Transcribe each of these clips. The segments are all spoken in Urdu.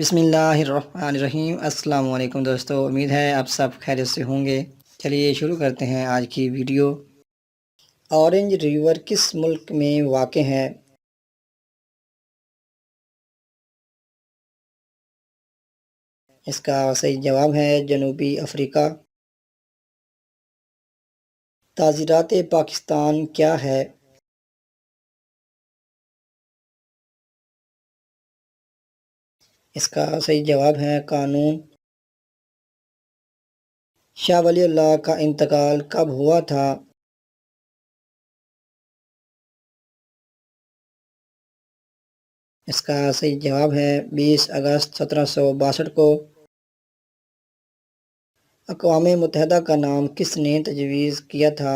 بسم اللہ الرحمن الرحیم۔ السلام علیکم دوستو، امید ہے آپ سب خیریت سے ہوں گے۔ چلیے شروع کرتے ہیں آج کی ویڈیو۔ اورنج ریور کس ملک میں واقع ہے؟ اس کا صحیح جواب ہے جنوبی افریقہ۔ تعزیرات پاکستان کیا ہے؟ اس کا صحیح جواب ہے قانون۔ شاہ ولی اللہ کا انتقال کب ہوا تھا؟ اس کا صحیح جواب ہے 20 اگست 1762 کو۔ اقوام متحدہ کا نام کس نے تجویز کیا تھا؟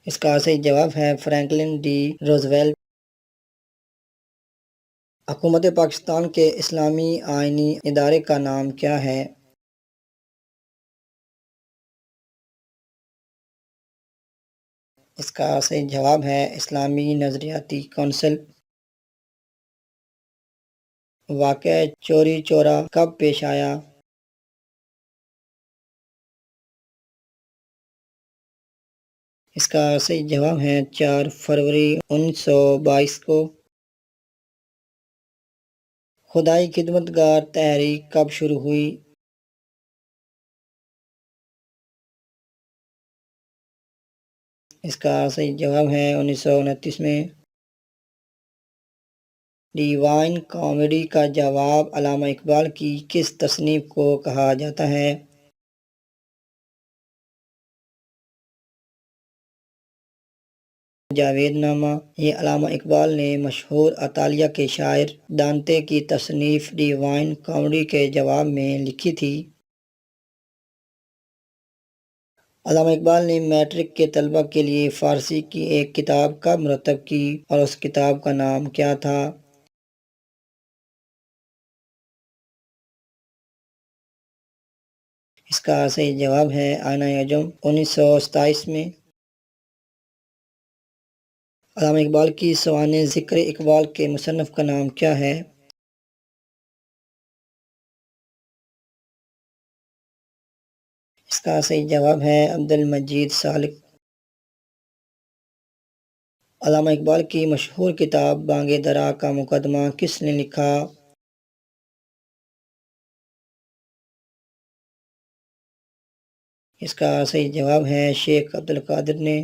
اس کا صحیح جواب ہے فرینکلن ڈی روزویلٹ۔ حکومت پاکستان کے اسلامی آئینی ادارے کا نام کیا ہے؟ اس کا صحیح جواب ہے اسلامی نظریاتی کونسل۔ واقعہ چوری چورا کب پیش آیا؟ اس کا صحیح جواب ہے 4 فروری 1922 کو۔ خدائی خدمتگار تحریک کب شروع ہوئی؟ اس کا صحیح جواب ہے 1929 میں۔ ڈیوائن کامیڈی کا جواب علامہ اقبال کی کس تصنیف کو کہا جاتا ہے؟ جاوید نامہ۔ یہ علامہ اقبال نے مشہور اطالیہ کے شاعر دانتے کی تصنیف ڈیوائن کامیڈی کے جواب میں لکھی تھی۔ علامہ اقبال نے میٹرک کے طلبہ کے لیے فارسی کی ایک کتاب کب مرتب کی اور اس کتاب کا نام کیا تھا؟ اس کا صحیح جواب ہے آئینہ نجم 1927 میں۔ علامہ اقبال کی سوانح ذکر اقبال کے مصنف کا نام کیا ہے؟ اس کا صحیح جواب ہے عبدالمجید سالک۔ علامہ اقبال کی مشہور کتاب بانگ درا کا مقدمہ کس نے لکھا؟ اس کا صحیح جواب ہے شیخ عبدالقادر نے۔